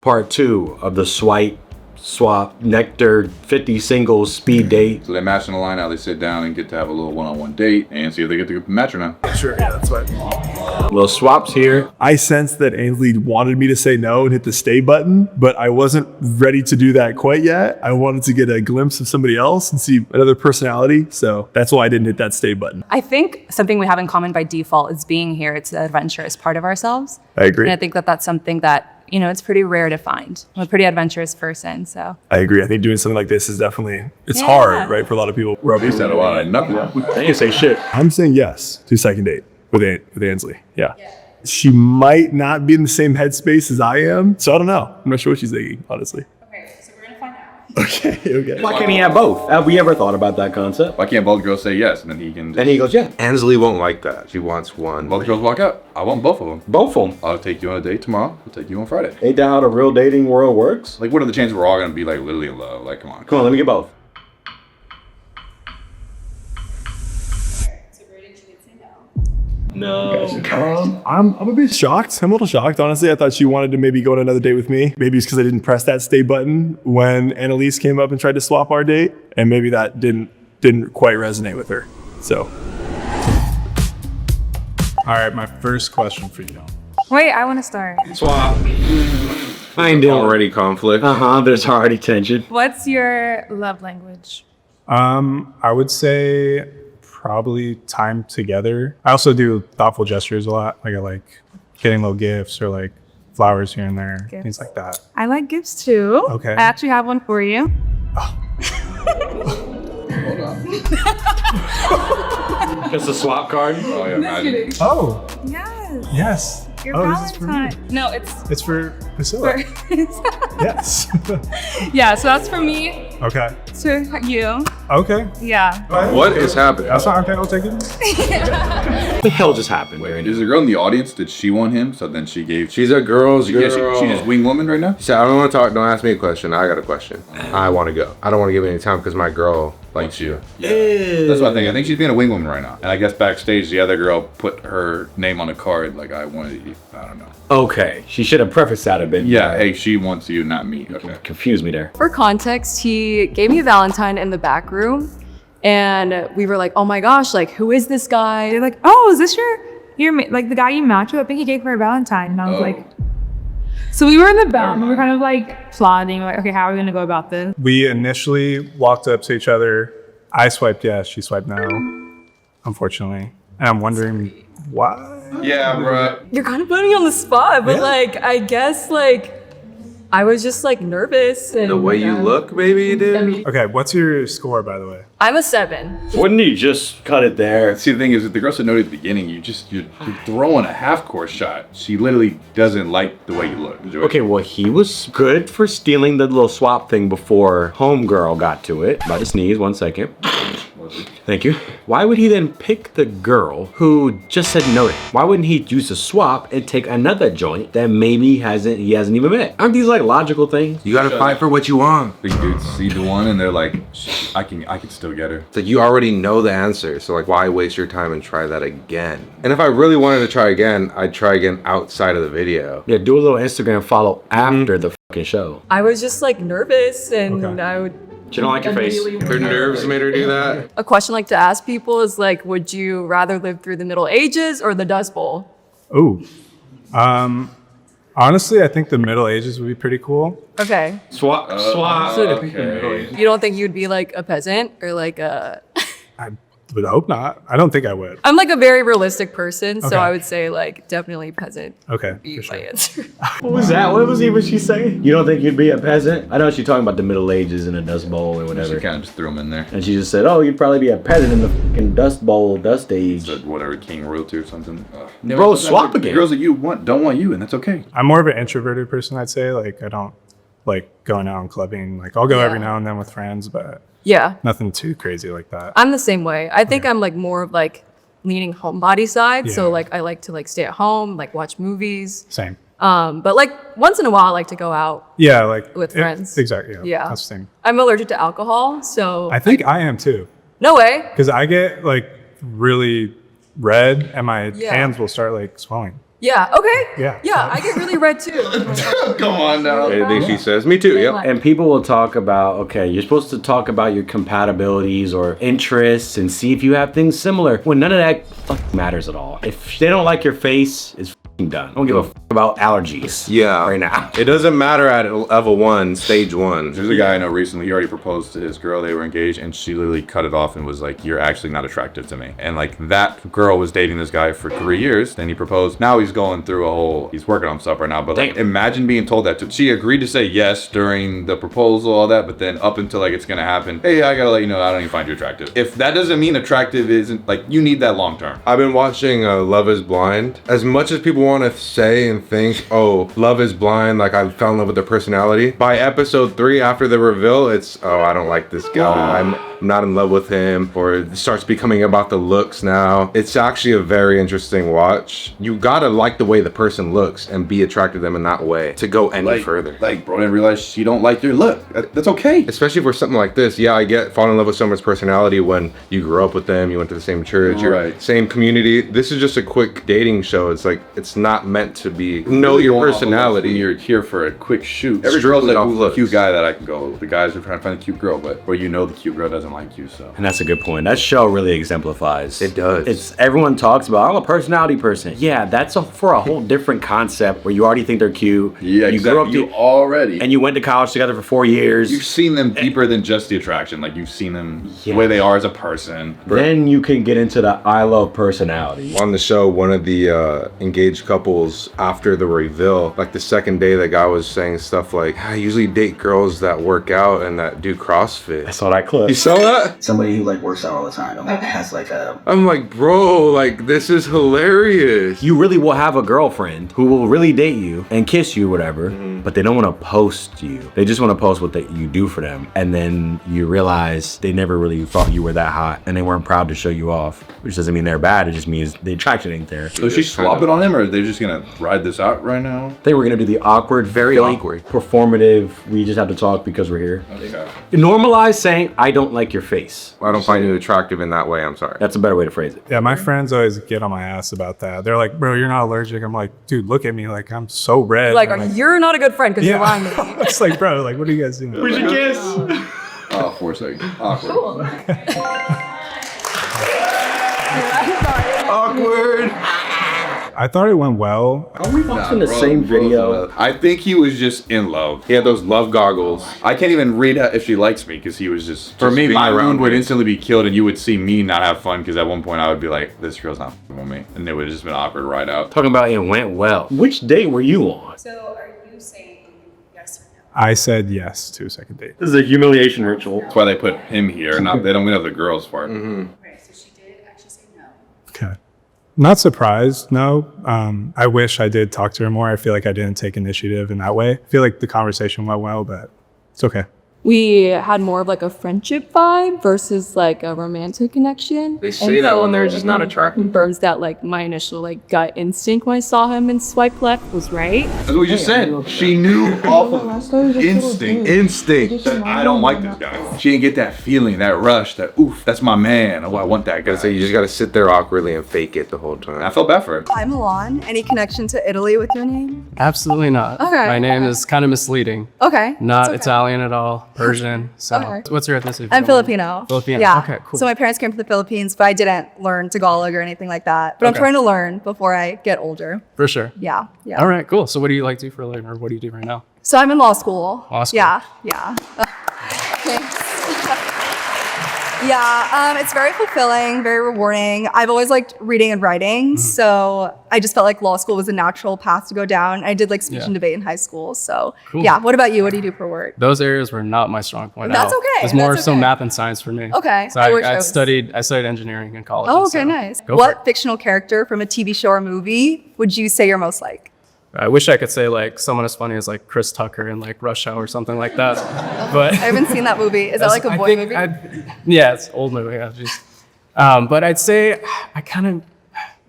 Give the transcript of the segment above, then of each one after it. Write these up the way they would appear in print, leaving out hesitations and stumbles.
Part 2 of the swipe, swap, nectar, 50 singles speed date. So they match in the line, now they sit down and get to have a little one-on-one date and see if they get to match or not. Sure, yeah, that's fine. Little swaps here. I sensed that Ainsley wanted me to say no and hit the stay button, but I wasn't ready to do that quite yet. I wanted to get a glimpse of somebody else and see another personality. So that's why I didn't hit that stay button. I think something we have in common by default is being here. It's the adventurous part of ourselves. I agree. And I think that that's something that, you know, it's pretty rare to find. I'm a pretty adventurous person, so. I agree. I think doing something like this is definitely, it's Yeah. hard, right, for a lot of people. Robbie said a lot of nothing. They didn't say shit. I'm saying yes to second date with Ainsley. Yeah. She might not be in the same headspace as I am, so I don't know. I'm not sure what she's thinking, honestly. Okay, so we're gonna find out. Okay. Why can't he have both? Have we ever thought about that concept? Why can't both girls say yes and then he can? And he goes, yeah, Ainsley won't like that. She wants one. Both girls walk out. I want both of them. both of them. I'll take you on a date tomorrow. I'll take you on Friday. Ain't that how the real dating world works? Like, what are the chances we're all gonna be like literally in love? Like, come on. Come on, let me get both. So Brayden, she did say no. No. I'm a bit shocked. I'm a little shocked, honestly. I thought she wanted to maybe go on another date with me. Maybe it's because I didn't press that stay button when Annalise came up and tried to swap our date, and maybe that didn't quite resonate with her. So. All right, my first question for you. Wait, I want to start. Swap. I ain't dealing already conflict. There's already tension. What's your love language? I would say probably time together. I also do thoughtful gestures a lot. Like I like getting little gifts or like flowers here and there, Gifts. things like that. I like gifts too. Okay. I actually have one for you. Hold on. Just a swap card. Oh yeah, imagine. Oh, Yes. yes. Your Oh, this is for me. Valentine. No, it's It's for Priscilla. Yes. yeah. So that's for me. Okay. To you. Okay. Yeah. What is happening? That's not okay. I'll take it. What the hell just happened? Wait, is the girl in the audience? Did she want him? So then she gave. She's a girl's girl. Yeah, she just wing woman right now. She said, I don't want to talk. Don't ask me a question. I got a question. I want to go. I don't want to give it any time because my girl likes you. That's what I think. I think she's being a wing woman right now. And I guess backstage, the other girl put her name on a card like, I wanted you. I don't know. Okay, she should have prefaced that a bit. Yeah, hey, she wants you, not me. Okay. Confused me there. For context, he gave me a Valentine in the back room, and we were like, oh my gosh, like, who is this guy? They're like, oh, is this your like the guy you match with? I think he gave her a Valentine, and I was like. So we were in the back, and we were kind of like plotting, like, okay, how are we gonna go about this? We initially walked up to each other. I swiped yes. She swiped no. Unfortunately, and I'm wondering why. Yeah, bro. You're kind of putting me on the spot, but Yeah. like, I guess like, I was just like nervous. And The way you look, maybe you did. Okay, what's your score, by the way? I'm a 7. Wouldn't you just cut it there? See, the thing is, if the girl said no at the beginning, you're throwing a half-course shot. She literally doesn't like the way you look. Okay, well, he was good for stealing the little swap thing before homegirl got to it. About to sneeze, 1 second. Thank you. Why would he then pick the girl who just said no to him? Why wouldn't he use a swap and take another joint that maybe he hasn't even met? Aren't these like logical things? You gotta fight for what you want. Big dudes see the one and they're like, I can still get her. It's like you already know the answer, so like why waste your time and try that again? And if I really wanted to try again, I'd try again outside of the video. Yeah, do a little Instagram follow after the fucking show. I was just like nervous, and Okay. I would. She don't like your face. Her nerves made her do that. A question I like to ask people is like, would you rather live through the Middle Ages or the Dust Bowl? Ooh. Honestly, I think the Middle Ages would be pretty cool. Okay. Swap. Okay. You don't think you'd be like a peasant or like a. I would hope not. I don't think I would. I'm like a very realistic person, so Okay. I would say like definitely peasant. Okay, Be for my sure. answer. What was that? What was she saying? You don't think you'd be a peasant? I know she's talking about the Middle Ages and the Dust Bowl or She whatever. kind of just threw him in there. And she just said, oh, you'd probably be a peasant in the fucking Dust Bowl, Dust Age. Said whatever, king royalty or something. Bro, swap The again. girls that you want don't want you, and that's okay. I'm more of an introverted person, I'd say. Like, I don't like going out and clubbing. Like, I'll go every Yeah. now and then with friends, but Yeah, nothing too crazy like that. I'm the same way. I think I'm like more of like leaning homebody side. So Yeah. like I like to like stay at home, like watch movies. Same. But like once in a while, I like to go out. Yeah, like With friends. Exactly. Yeah. That's the same. I'm allergic to alcohol, so I think I am too, no way. because I get like really red and my Yeah. hands will start like swelling. Yeah. Okay. Yeah. I get really red too. Come on now. Anything she says, me too. Yep. And people will talk about, okay, you're supposed to talk about your compatibilities or interests and see if you have things similar. When none of that matters at all. If they don't like your face, it's done. I don't give a about allergies. Yeah. Right now. It doesn't matter at level 1, stage 1. There's a guy I know recently, he already proposed to his girl, they were engaged, and she literally cut it off and was like, you're actually not attractive to me. And like that girl was dating this guy for 3 years, then he proposed. Now he's going through he's working on stuff right now, but like, imagine being told that she agreed to say yes during the proposal, all that, but then up until like it's gonna happen, hey, I gotta let you know, I don't even find you attractive. If that doesn't mean attractive isn't, like, you need that long term. I've been watching Love is Blind. As much as people want to say and think, oh, Love is Blind, like I fell in love with their personality. By episode 3, after the reveal, it's, oh, I don't like this guy. I'm not in love with him. Or it starts becoming about the looks now. It's actually a very interesting watch. You gotta like the way the person looks and be attracted to them in that way to go any further. Like, bro, didn't realize she don't like your look. That's okay. Especially for something like this. Yeah, I get falling in love with someone's personality when you grew up with them, you went to the same church, you're same community. This is just a quick dating show. It's like, it's not meant to be know your personality. You're here for a quick shoot. Every girl's like, who's a cute guy that I can go. The guys are trying to find a cute girl, but where you know the cute girl doesn't like you, so. And that's a good point. That show really exemplifies. It does. It's everyone talks about, I'm a personality person. Yeah, that's for a whole different concept where you already think they're cute. Yeah, you grew up already. and you went to college together for 4 years. You've seen them deeper than just the attraction. Like, you've seen them the way they are as a person. Then you can get into the I love personality. On the show, one of the engaged couples, after the reveal, like the second day, the guy was saying stuff like, I usually date girls that work out and that do CrossFit. I saw that clip. You saw that? Somebody who like works out all the time. Has like a. I'm like, bro, like this is hilarious. You really will have a girlfriend who will really date you and kiss you, whatever, but they don't want to post you. They just want to post what you do for them. And then you realize they never really thought you were that hot and they weren't proud to show you off, which doesn't mean they're bad. It just means the attraction ain't there. So she's slopping on him, or are they just gonna ride this out right now? They were gonna do the awkward, Very awkward. performative. We just have to talk because we're here. Okay. Normalize saying, I don't like your face. I don't find you attractive in that way. I'm sorry. That's a better way to phrase it. Yeah, my friends always get on my ass about that. They're like, bro, you're not allergic. I'm like, dude, look at me. Like, I'm so red. Like, I'm you're not a good friend because you're lying to me. It's like, bro, like, what are you guys doing? We should kiss. Oh, 4 seconds. Awkward. Awkward. I thought it went well. Are we watching the same video? I think he was just in love. He had those love goggles. I can't even read if she likes me because he was just for me, being my around mood would me. instantly be killed, and you would see me not have fun because at one point I would be like, this girl's not f***ing with me, and it would have just been an awkward ride out. Talking about it went well. Which date were you on? So are you saying yes or no? I said yes to a second date. This is a humiliation ritual. That's why they put him here. Not they don't have the girls part. Okay, so she did actually say no. Okay. Not surprised, no. I wish I did talk to her more. I feel like I didn't take initiative in that way. I feel like the conversation went well, but it's okay. We had more of like a friendship vibe versus like a romantic connection. They say that when they're just not attractive. Confirms that like my initial like gut instinct when I saw him and swipe left was right. That's what we just said. She knew off of instinct that I don't like this guy. She didn't get that feeling, that rush, that oof, that's my man. Oh, I want that guy. So you just gotta sit there awkwardly and fake it the whole time. I felt bad for her. Hi, Milan. Any connection to Italy with your name? Absolutely not. Okay. My name is kind of misleading. Okay. Not that's okay. Italian at all. Persian. So, Okay. what's your ethnicity? I'm Filipino. Filipino. Yeah. Okay, cool. So my parents came from the Philippines, but I didn't learn Tagalog or anything like that. But I'm Okay. trying to learn before I get older. For sure. Yeah. Yeah. All right, cool. So, what do you like to do for a living, or what do you do right now? So I'm in law school. Law school. Yeah. Yeah. Thanks. Yeah, it's very fulfilling, very rewarding. I've always liked reading and writing, so I just felt like law school was a natural path to go down. I did like speech and debate in high school, so Cool. yeah. What about you? What do you do for work? Those areas were not my strong point. That's at all. okay, It's more that's so okay. math and science for me. Okay, So I wish I I was- studied engineering in college. Oh, and okay, so nice. Go for What it. fictional character from a TV show or movie would you say you're most like? I wish I could say like someone as funny as like Chris Tucker in like Rush Hour or something like that, but I haven't seen that movie. Is that like a I boy think movie? yeah, it's an old movie. Yeah, but I'd say I kind of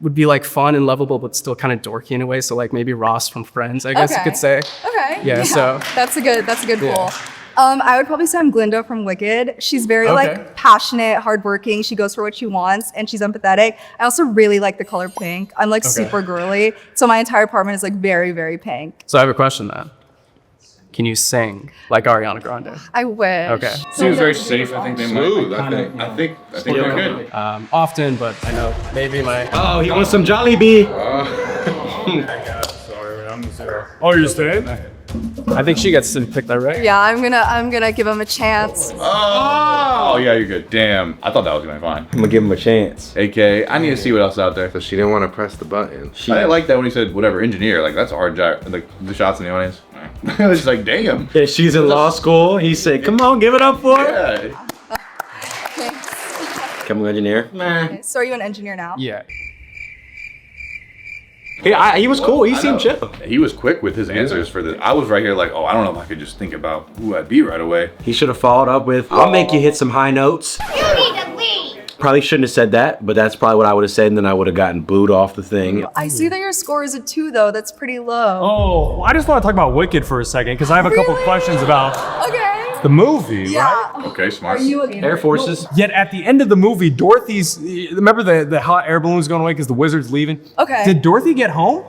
would be like fun and lovable, but still kind of dorky in a way. So like maybe Ross from Friends, I guess you Okay. could say. Okay. Yeah, so- that's a good Yeah. pool. I would probably say I'm Glinda from Wicked. She's very like passionate, hardworking. She goes for what she wants, and she's empathetic. I also really like the color pink. I'm like super girly, so my entire apartment is like very, very pink. So I have a question then. Can you sing like Ariana Grande? I wish. Okay. Seems very safe. I think they Smooth. might. I think they're good. Often, but I know maybe my. Oh, he wants some Jollibee. Sorry, I'm 0. Oh, you're staying? I think she gets to pick that, right? Yeah, I'm gonna give him a chance. Oh yeah, you're good. Damn, I thought that was gonna be fine. I'm gonna give him a chance. AK, I need to see what else is out there. So she didn't want to press the button. I didn't like that when he said whatever engineer. Like that's a hard job. Like the shots in the audience. It's just like damn. Yeah, she's in law school. He said, "Come on, give it up for her." Yeah. Chemical engineer. Okay, so are you an engineer now? Yeah. Yeah, he was cool. He seemed chill. He was quick with his answers for the. I was right here like, oh, I don't know if I could just think about who I'd be right away. He should have followed up with, "I'll make you hit some high notes." You need to leave. Probably shouldn't have said that, but that's probably what I would have said, and then I would have gotten booed off the thing. I see that your score is a 2 though. That's pretty low. Oh, well, I just want to talk about Wicked for a second because I have a couple questions about Okay. the movie, right? Yeah. Okay, smart. Are you a Air Forces. Yet at the end of the movie, Dorothy's. Remember the hot air balloon's going away because the wizard's leaving? Okay. Did Dorothy get home?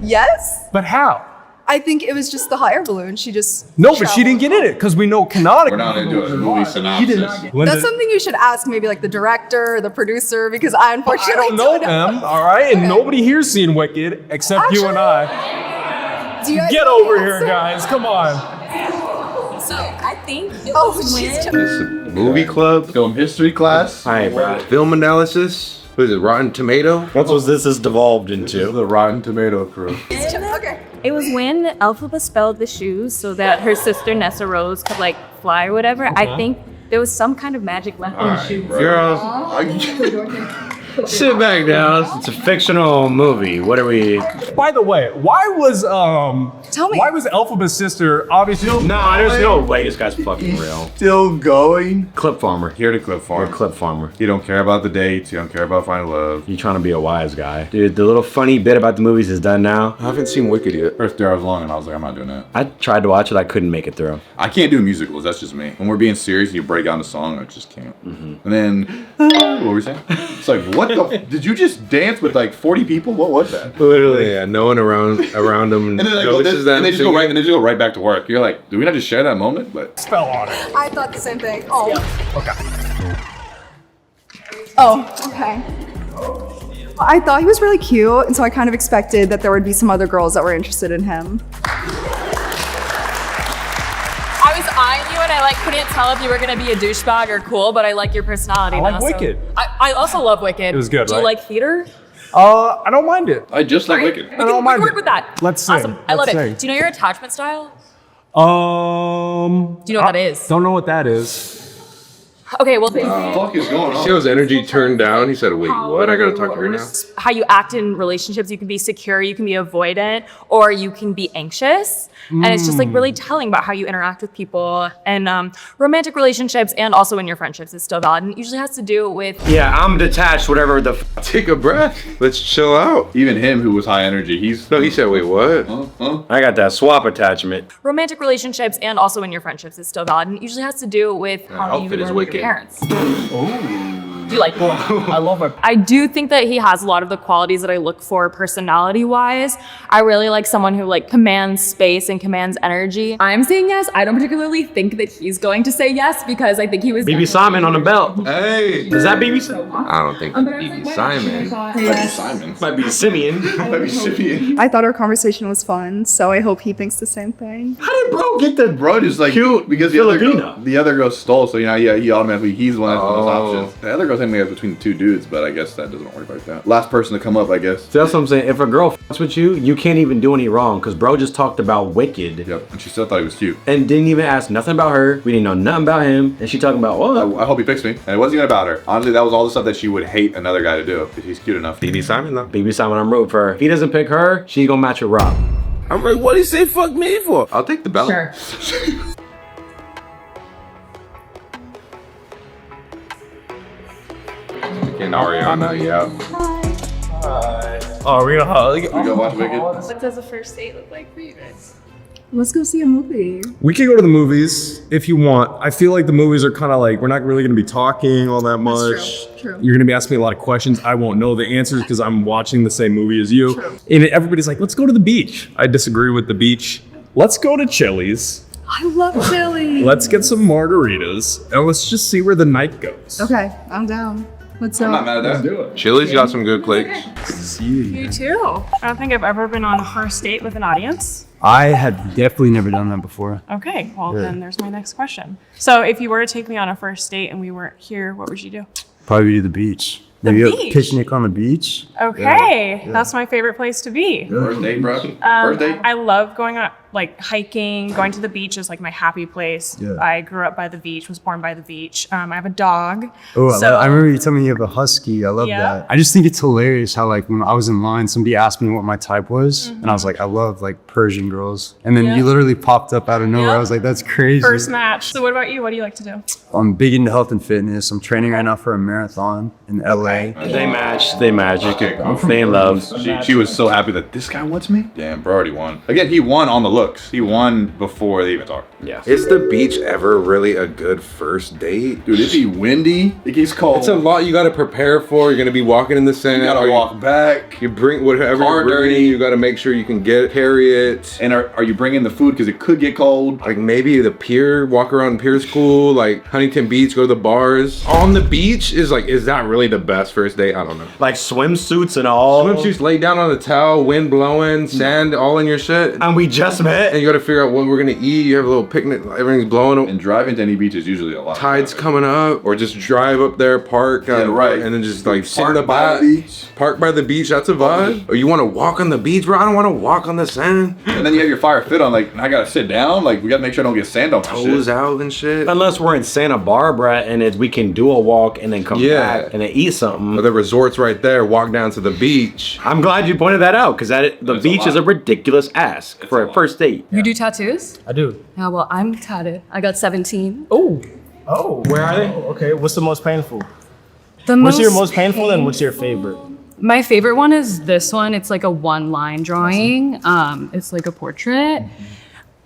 Yes. But how? I think it was just the hot air balloon. She just No, but she didn't get in it because we know canonically. We're not gonna do a movie synopsis. Linda, That's something you should ask maybe like the director or the producer because I I unfortunately don't know them, all right? And nobody here's seen Wicked except you and I. Do you guys Get know the over here, answer? guys. Come on. So I think it Oh, was she's when This is a movie club, Film history class. Hi, bro. film analysis. What is it? Rotten Tomato. What was this is devolved into? The Rotten Tomato crew. Okay. it was when Elphaba spelled the shoes so that her sister Nessa Rose could like fly or whatever. I think there was some kind of magic left in the shoes. Girls, sit back down. It's a fictional movie. What are we? By the way, why was Tell me. why was Elphaba's sister obviously No, there's no way this guy's fucking real. Still going. Clip farmer. Here to clip Or farm. clip farmer. You don't care about the dates. You don't care about finding love. You trying to be a wise guy. Dude, the little funny bit about the movies is done now. I haven't seen Wicked yet. First 3 hours long, and I was like, I'm not doing that. I tried to watch it. I couldn't make it through. I can't do musicals. That's just me. When we're being serious, and you break down the song. I just can't. And then, what were we saying? It's like, what the? Did you just dance with like 40 people? What was that? Literally, yeah, no one around them. And then they go, this is them. and they just go right, and they just go right back to work. You're like, do we not just share that moment? But spell on it? I thought the same thing. Oh. Oh, okay. I thought he was really cute, and so I kind of expected that there would be some other girls that were interested in him. I was eyeing you and I like couldn't tell if you were gonna be a douchebag or cool, but I like your personality. I like now, so- Wicked. I also love Wicked. It was good, Do you right? like theater? I don't mind it. I just like Wicked. I don't mind we can it. work with that. Let's sing. Awesome. I love Let's it. sing. Do you know your attachment style? Do you know what that is? Don't know what that is. Okay, well, What the fuck is going on? Show's energy turned down. He said, wait, what? I gotta talk to her now. how you act in relationships. You can be secure, you can be avoidant, or you can be anxious. And it's just like really telling about how you interact with people and romantic relationships and also in your friendships is still valid. And it usually has to do with Yeah, I'm detached, whatever the Take a breath. Let's chill out. Even him, who was high energy, he's No, he said, wait, what? I got that swap attachment. romantic relationships and also in your friendships is still valid. And it usually has to do with how you outfit is were with your wicked. parents. Do you like I love it. I do think that he has a lot of the qualities that I look for personality wise. I really like someone who like commands space and commands energy. I'm saying yes. I don't particularly think that he's going to say yes because I think he was BB Simon on the belt. hey. Is that BB Simon? I don't think BB Simon. Simon. Might be Simeon. Might be Simeon. I thought our conversation was fun, so I hope he thinks the same thing. How did bro get that? Bro just like Cute because Filipino. the other girl stole, so you know, yeah, he automatically he's the one that's the most Oh. options. The other girl's hanging out between the two dudes, but I guess that doesn't work like that. Last person to come up, I guess. So that's what I'm saying. If a girl fucks with you, you can't even do any wrong because bro just talked about Wicked Yep, and she still thought he was cute. and didn't even ask nothing about her. We didn't know nothing about him. And she talking about what? I hope he picks me. And it wasn't even about her. Honestly, that was all the stuff that she would hate another guy to do if he's cute enough. BB Simon, though. BB Simon, I'm rooting for her. If he doesn't pick her, she's gonna match with Rob. I'm like, what did he say fuck me for? I'll take the belt. Sure. Getting Ariana, yeah. Oh, we're gonna hug. We go watch Wicked. what does a first date look like for you guys? Let's go see a movie. We can go to the movies if you want. I feel like the movies are kind of like, we're not really going to be talking all that much. True. You're going to be asking me a lot of questions. I won't know the answers because I'm watching the same movie as you. True. And everybody's like, let's go to the beach. I disagree with the beach. Let's go to Chili's. I love chili. Let's get some margaritas and let's just see where the night goes. Okay, I'm down. Let's go. I'm not mad at that. Let's do it. Chili's got some good clicks. See you. You too. I don't think I've ever been on a first date with an audience. I had definitely never done that before. Okay, well then there's my next question. So if you were to take me on a first date and we weren't here, what would you do? Probably to the beach. The Maybe beach? a picnic on the beach. Okay, that's my favorite place to be. First date, bro. First date. I love going on like hiking, going to the beach is like my happy place. Yeah. I grew up by the beach, was born by the beach. I have a dog. Oh, So- I remember you telling me you have a husky. I love Yeah. that. I just think it's hilarious how like when I was in line, somebody asked me what my type was, and I was like, I love like Persian girls. And then Yeah. you literally popped up out of nowhere. Yeah. I was like, that's crazy. First match. So what about you? What do you like to do? I'm big into health and fitness. I'm training right now for a marathon in LA. They match. They match. Okay, cool. They in love. She was so happy that this guy wants me. Damn, bro already won. Again, he won on the looks. He won before they even talked. Yeah. Is the beach ever really a good first date? Dude, it'd be windy. It gets cold. It's a lot you got to prepare for. You're gonna be walking in the sand. You gotta walk back. You bring whatever Car you're bringing. dirty. You got to make sure you can carry it. And are you bringing the food because it could get cold? Like maybe the pier, walk around Pier School, like Huntington Beach, go to the bars. On the beach is that really the best first date? I don't know. Like swimsuits and all. Swimsuits laid down on the towel, wind blowing, sand all in your shit. And we just met. And you got to figure out what we're gonna eat. You have a little picnic, everything's blowing. And driving to any beach is usually a lot. Tide's coming up, or just drive up there, park, right. and then just like sit in Park the by the beach. Park by the beach. That's a vibe. Or you want to walk on the beach, bro? I don't want to walk on the sand. And then you have your fire fit on. Like, I gotta sit down. Like, we gotta make sure I don't get sand on my Toes shit. out and shit. Unless we're in Santa Barbara and we can do a walk and then come Yeah. back and then eat something. Or the resort's right there. Walk down to the beach. I'm glad you pointed that out because the That's beach a is a lot. ridiculous ask for a first date. You do tattoos? I do. Yeah, well, I'm tattooed. I got 17. Oh, Where are they? okay. What's the most painful? The What's your most painful and what's your favorite? My favorite one is this one. It's like a one-line drawing. It's like a portrait.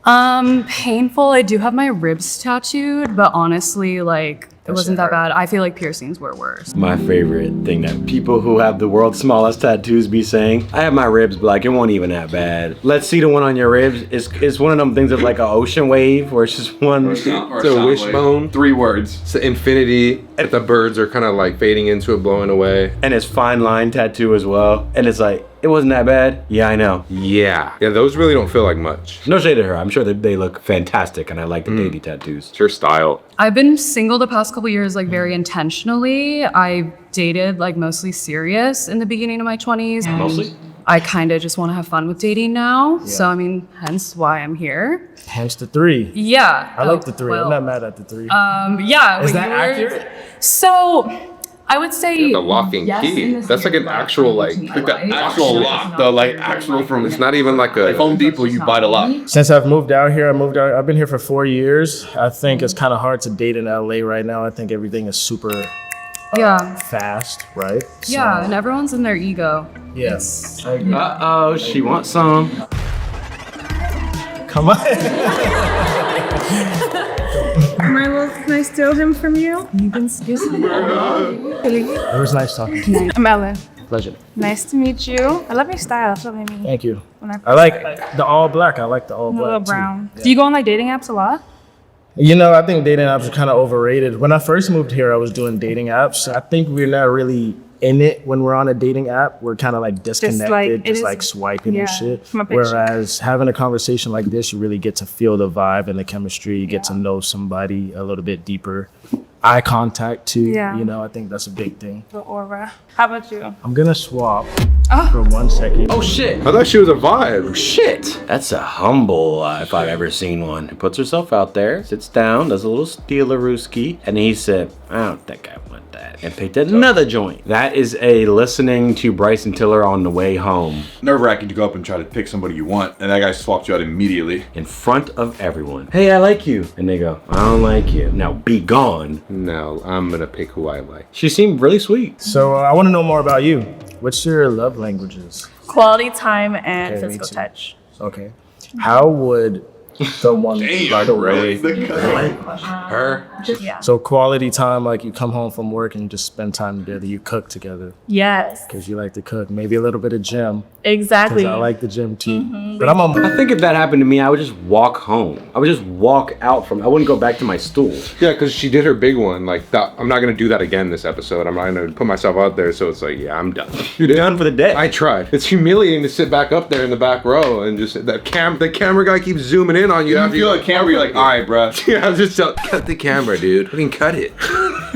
Painful. I do have my ribs tattooed, but honestly, like it wasn't that bad. I feel like piercings were worse. My favorite thing that people who have the world's smallest tattoos be saying, I have my ribs, but like it won't even that bad. Let's see the one on your ribs. It's one of them things of like an ocean wave where it's just one. It's a wishbone. 3 words. It's the infinity. If the birds are kind of like fading into it, blowing away. And it's fine line tattoo as well. And it's like, it wasn't that bad. Yeah, I know. Yeah, those really don't feel like much. No shade to her. I'm sure that they look fantastic and I like the daily tattoos. It's your style. I've been single the past couple years, like very intentionally. I dated like mostly serious in the beginning of my 20s. Mostly? I kind of just want to have fun with dating now. So, I mean, hence why I'm here. Hence the 3. Yeah. I like the 3. well, I'm not mad at the 3. Yeah. Is but that you were- accurate? So, I would say The locking yes, key. in the That's like sense an that actual I'm like. into my Like the life. actual lock. The like actual from. It's not even like a. Like Home Depot, you buy the lock. Since I've moved out here, I've been here for 4 years. I think it's kind of hard to date in LA right now. I think everything is super Yeah. fast, right? Yeah. And everyone's in their ego. Yes. Uh-oh, she wants some. Come on. Milo, can I steal him from you? You've been excusing me. It was nice talking to you. I'm Ellen. Pleasure. Nice to meet you. I love your style. That's what I mean. Thank you. When I I like the all black. I like the all a little black too. brown. Do you go on like dating apps a lot? You know, I think dating apps are kind of overrated. When I first moved here, I was doing dating apps. I think we're not really in it when we're on a dating app. We're kind of like disconnected, it is- like swiping yeah, and shit. from a picture. Whereas having a conversation like this, you really get to feel the vibe and the chemistry. You get to know somebody a little bit deeper. Eye contact too. Yeah. You know, I think that's a big thing. The aura. How about you? I'm gonna swap for 1 second. Oh shit. I thought she was a vibe. Shit. That's a humble if I've ever seen one. Puts herself out there, sits down, does a little stealerooski, and he said, I don't think I want that. And picked another joint. That is a listening to Bryson Tiller on the way home. Nerve wracking to go up and try to pick somebody you want, and that guy swapped you out immediately. In front of everyone. Hey, I like you. And they go, I don't like you. Now be gone. No, I'm gonna pick who I like. She seemed really sweet. So I want to know more about you. What's your love languages? Quality time and Okay, me physical too. touch. Okay. How would The one right away. Her? Yeah. So quality time, like you come home from work and you just spend time together. You cook together Yes, because you like to cook. Maybe a little bit of gym exactly. because I like the gym too. But I'm a I think if that happened to me, I would just walk home. I would just walk out from. I wouldn't go back to my stool. Yeah, because she did her big one. Like, that, I'm not going to do that again this episode. I'm not going to put myself out there. So it's like, yeah, I'm done. You're done for the day. I tried. It's humiliating to sit back up there in the back row and just the camera guy keeps zooming in on you. You feel a camera, you're like, all right, bro. Yeah, I was just cut the camera, dude. Fucking cut it.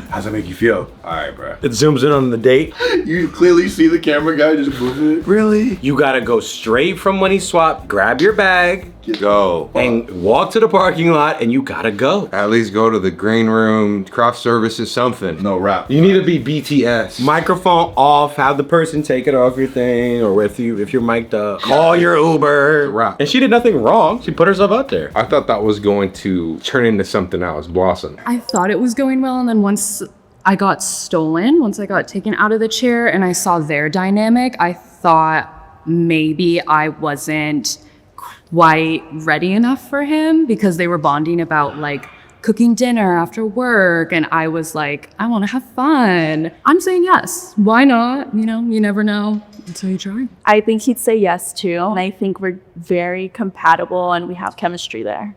How's that make you feel? All right, bro. It zooms in on the date. You clearly see the camera guy just moving. Really? You gotta go straight from when he swapped, grab your bag, Go. and walk to the parking lot, and you gotta go. At least go to the green room, craft services, something. No rap. You need to be BTS. Microphone off, have the person take it off your thing, or if you're mic'd up, call your Uber. Rap. And she did nothing wrong. She put herself out there. I thought that was going to turn into something else, blossom. I thought it was going well, and then once I got stolen, once I got taken out of the chair and I saw their dynamic, I thought maybe I wasn't quite ready enough for him because they were bonding about like cooking dinner after work, and I was like, I want to have fun. I'm saying yes. Why not? You know, you never know until you try. I think he'd say yes too. And I think we're very compatible and we have chemistry there.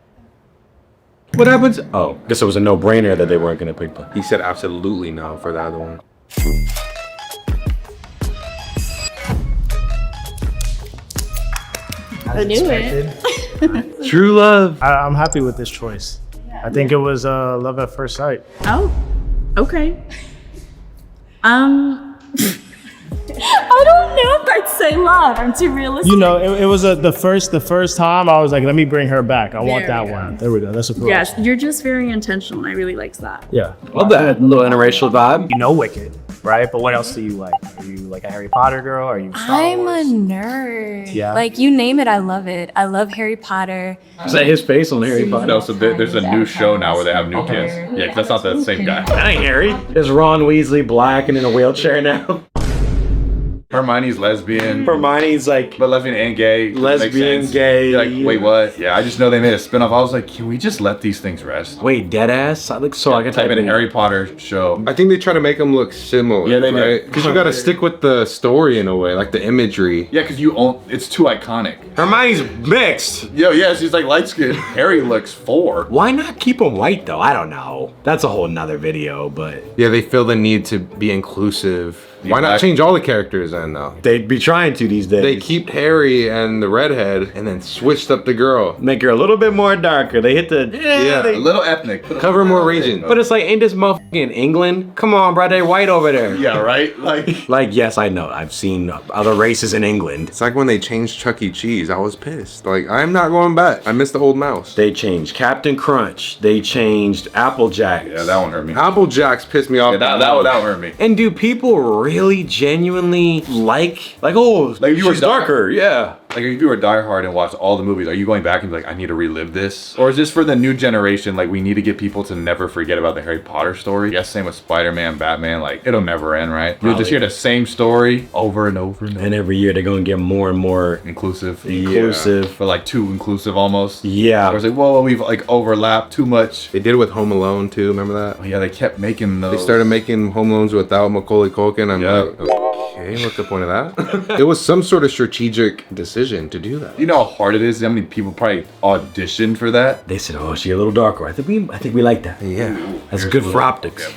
What happens? Oh, guess it was a no-brainer that they weren't gonna pick the. He said absolutely no for the other one. I knew it. True love. I'm happy with this choice. I think it was love at first sight. Oh, okay. I don't know if I'd say love. I'm too realistic. You know, it was the first time I was like, let me bring her back. I want There that we go. one. There we go. That's a cool. Yes, you're just very intentional. And I really liked that. Yeah. Love that little interracial vibe. You know Wicked, right? But what else do you like? Are you like a Harry Potter girl? Are you Star I'm a Wars? nerd. Yeah. Like you name it, I love it. I love Harry Potter. Is that his face on Harry Potter? No, so there's a new show now where they have new kids. Yeah, 'cause that's not the same guy. That ain't Harry. Is Ron Weasley black and in a wheelchair now? Hermione's lesbian. Hermione's like But lesbian and gay. lesbian, Makes sense. gay. You're like, wait, what? Yeah, I just know they made a spinoff. I was like, can we just let these things rest? Wait, dead ass? I look so I can Type in Harry Potter show. I think they try to make them look similar. Yeah, they do. right? Because you got to stick with the story in a way, like the imagery. Yeah, because it's too iconic. Hermione's mixed. Yo, yeah, she's like light skinned. Harry looks 4. Why not keep him white though? I don't know. That's a whole nother video, but Yeah, they feel the need to be inclusive. Why not Exactly. change all the characters then, though? they'd be trying to these days. They keep Harry and the redhead and then switched up the girl. make her a little bit more darker. They hit the Yeah. A little ethnic. Cover more region. But it's like, ain't this motherfucking in England? Come on, bro, they white over there. Yeah, right? Like, Like, yes, I know. I've seen other races in England. It's like when they changed Chuck E. Cheese. I was pissed. Like, I'm not going back. I miss the old mouse. They changed Captain Crunch. They changed Applejack. yeah, that one hurt me. Apple Jacks pissed me off. Yeah, that one hurt me. And do people really genuinely like oh, Like, you were she's darker? Yeah. Like, if you were diehard and watched all the movies, are you going back and be like, I need to relive this? Or is this for the new generation? Like, we need to get people to never forget about the Harry Potter story? Yes, same with Spider-Man, Batman. Like, it'll never end, right? You'll just hear the same story over and over and over. And every year they're gonna get more and more Inclusive. inclusive. But like too inclusive almost. Yeah. Or it's like, whoa, we've like overlapped too much. They did it with Home Alone, too. Remember that? Oh, yeah, they kept making those. They started making Home Alones without Macaulay Culkin. I'm Yeah. like, okay, what's the point of that? It was some sort of strategic decision to do that. You know how hard it is? How many people probably auditioned for that? They said, "Oh, she a little darker." I think we like that. Yeah. That's good for optics.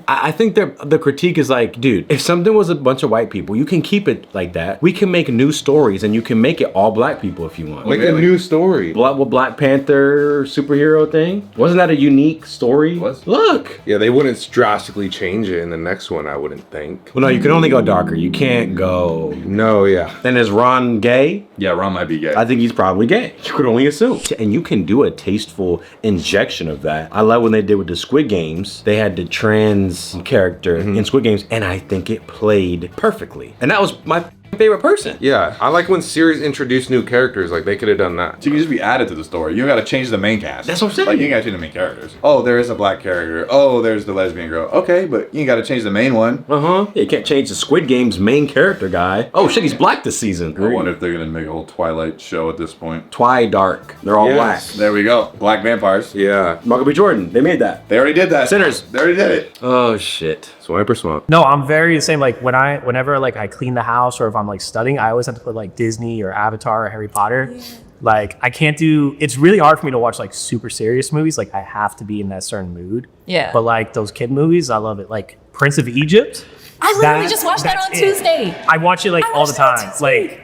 I think the critique is like, dude, if something was a bunch of white people, you can keep it like that. We can make new stories, and you can make it all black people if you want. Make a new story. Black Panther superhero thing, wasn't that a unique story? Was. Look. Yeah, they wouldn't drastically change it in the next one, I wouldn't think. Well, no, you can only go darker. You can't go. No, yeah. Then is Ron gay? Yeah, Ron might be gay. I think he's probably gay. You could only assume. And you can do a tasteful injection of that. I love when they did with the Squid Games. They had the trans character in Squid Games, and I think it played perfectly. And that was my favorite person. Yeah, I like when series introduce new characters. Like they could have done that. So you can just be added to the story. You don't gotta change the main cast. That's what I'm saying. Like you ain't gotta change the main characters. Oh, there is a black character. Oh, there's the lesbian girl. Okay, but you ain't gotta change the main one. Yeah, you can't change the Squid Game's main character guy. Oh shit, he's black this season. I wonder if they're gonna make a whole Twilight show at this point. Dark. They're all black. There we go. Black vampires. Yeah. Michael B. Jordan. They made that. They already did that. Sinners. They already did it. Oh shit. Swipe or swamp. No, I'm very the same. Like whenever like I clean the house or if I'm like studying, I always have to put like Disney or Avatar or Harry Potter. Yeah. Like I can't do. It's really hard for me to watch like super serious movies. Like I have to be in that certain mood. Yeah. But like those kid movies, I love it. Like Prince of Egypt. I literally just watched that on Tuesday. I watch it like all the time. Like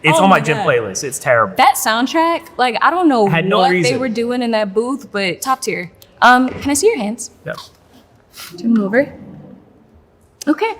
it's on my gym playlist. It's terrible. That soundtrack, like I don't know Had no what reason. they were doing in that booth, but top tier. Can I see your hands? Yeah. Turn them over. Okay.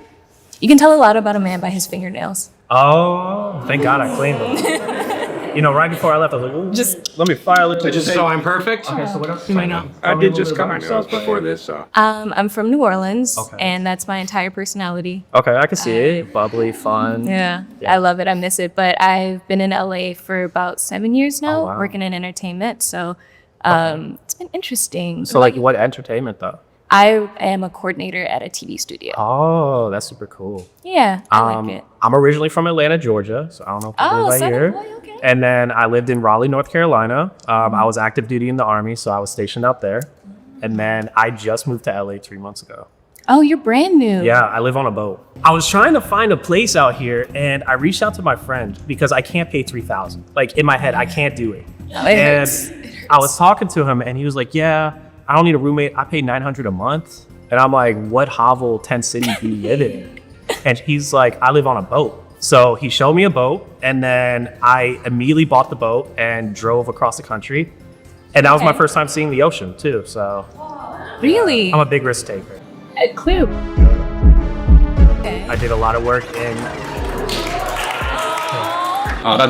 You can tell a lot about a man by his fingernails. Oh, thank God I cleaned them. You know, right before I left, I was like, ooh, just let me file it. Just so I'm perfect. Okay, so what else do I know? I did just come myself before this, so. I'm from New Orleans, Okay. and that's my entire personality. Okay, I can see it. Bubbly, fun. Yeah, I love it. I miss it. But I've been in LA for about 7 years now, wow. working in entertainment. So it's been interesting. So, like, what entertainment though? I am a coordinator at a TV studio. Oh, that's super cool. Yeah, I like it. I'm originally from Atlanta, Georgia, so I don't know if you live right Southern here. boy, okay. And then I lived in Raleigh, North Carolina. I was active duty in the Army, so I was stationed out there. And then I just moved to LA 3 months ago. Oh, you're brand new. Yeah, I live on a boat. I was trying to find a place out here, and I reached out to my friend because I can't pay $3,000. Like in my head, I can't do it. No, it hurts. I was talking to him, and he was like, "Yeah, I don't need a roommate. I pay $900 a month." And I'm like, "What hovel, tent city do you live in?" And he's like, "I live on a boat." So he showed me a boat, and then I immediately bought the boat and drove across the country. And that was my first time seeing the ocean too. So Really? I'm a big risk taker. Clue. I did a lot of work in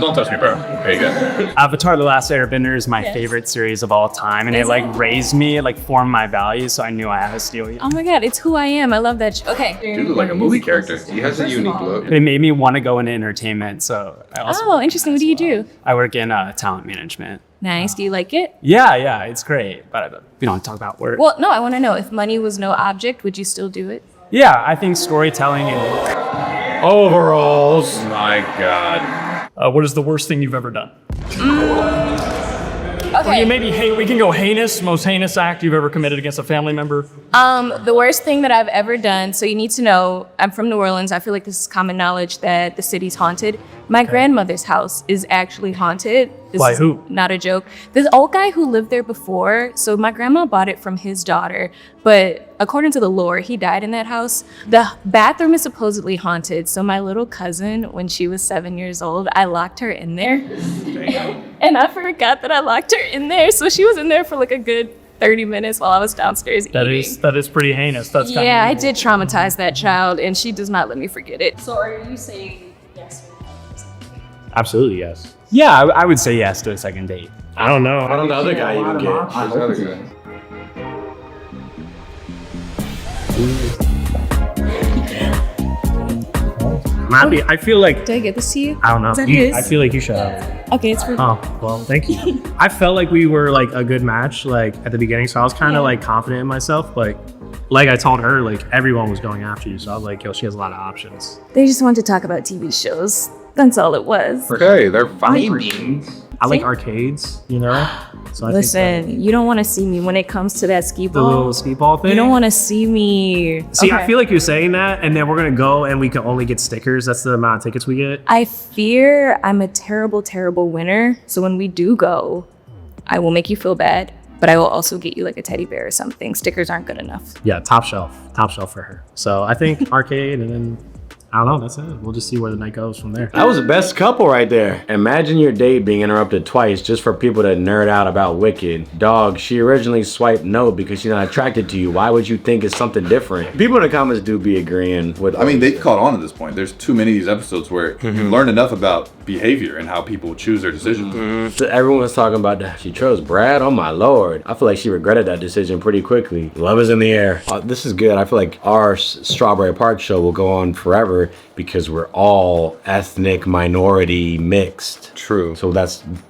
Don't touch me, bro. Okay, you good. Avatar: The Last Airbender is my favorite series of all time, and it like raised me, it like formed my values, so I knew I had to steal you. Oh my God, it's who I am. I love that show. Okay. Dude, like a movie character. He has a unique look. It made me want to go into entertainment, so I also Oh, interesting. What do you do? I work in talent management. Nice. Do you like it? Yeah, it's great, but we don't talk about work. Well, no, I want to know if money was no object, would you still do it? Yeah, I think storytelling and overalls. My God. What is the worst thing you've ever done? Okay. Maybe we can go heinous, most heinous act you've ever committed against a family member. The worst thing that I've ever done, so you need to know, I'm from New Orleans. I feel like this is common knowledge that the city's haunted. My grandmother's house is actually haunted. This By is who? Not a joke. This old guy who lived there before, so my grandma bought it from his daughter, but according to the lore, he died in that house. The bathroom is supposedly haunted, so my little cousin, when she was 7 years old, I locked her in there. And I forgot that I locked her in there, so she was in there for like a good 30 minutes while I was downstairs eating. That is pretty heinous. That's kind Yeah, of I did traumatize that child, and she does not let me forget it. So are you saying yes or no? absolutely yes. Yeah, I would say yes to a second date. I don't know. How did the other guy even get? Who's the other guy? I'm happy. I feel like Did I get this to you? I don't know. Is that You- his? I feel like you should have. Okay, it's for Oh, well, thank you. I felt like we were like a good match, like at the beginning. So I was kind of like confident in myself. But like I told her, like everyone was going after you. So I was like, yo, she has a lot of options. They just want to talk about TV shows. That's all it was. Okay, they're fine. I like arcades, you know? So I think Listen, you don't want to see me when it comes to that skee the ball. little skee ball thing. You don't want to see me. See, I Okay. feel like you're saying that, and then we're gonna go and we can only get stickers. That's the amount of tickets we get. I fear I'm a terrible, terrible winner. So when we do go, I will make you feel bad, but I will also get you like a teddy bear or something. Stickers aren't good enough. Yeah, top shelf for her. So I think arcade, and then I don't know. That's it. We'll just see where the night goes from there. That was the best couple right there. Imagine your date being interrupted twice just for people to nerd out about Wicked. Dog, she originally swiped no because she's not attracted to you. Why would you think it's something different? People in the comments do be agreeing with. I mean, they caught on at this point. There's too many of these episodes where you learn enough about behavior and how people choose their decisions. So everyone was talking about that. She chose Brad. Oh my lord. I feel like she regretted that decision pretty quickly. Love is in the air. This is good. I feel like our Strawberry Park show will go on forever whatever, because we're all ethnic minority mixed. True. So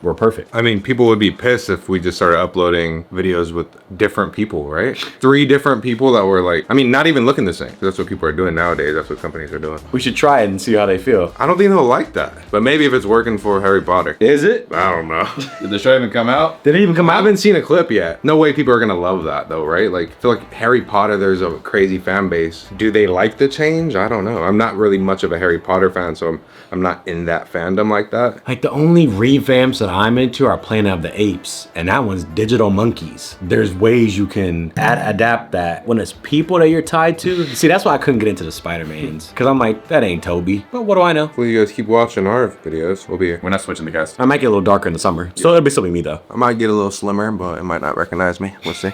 we're perfect. I mean, people would be pissed if we just started uploading videos with different people, right? 3 different people that were like, I mean, not even looking the same. That's what people are doing nowadays. That's what companies are doing. We should try it and see how they feel. I don't think they'll like that. But maybe if it's working for Harry Potter. Is it? I don't know. Did the show even come out? Did it even come I out? haven't seen a clip yet. No way people are gonna love that though, right? Like, I feel like Harry Potter, there's a crazy fan base. Do they like the change? I don't know. I'm not really much of a Harry Potter fan, so I'm not in that fandom like that. Like the only revamps that I'm into are Planet of the Apes, and that one's digital monkeys. There's ways you can adapt that when it's people that you're tied to. See, that's why I couldn't get into the Spider-Mans, because I'm like, that ain't Toby. But what do I know? Well, you guys keep watching our videos. We'll be here. We're not switching the cast. I might get a little darker in the summer. So it'll still be me though. I might get a little slimmer, but it might not recognize me. We'll see.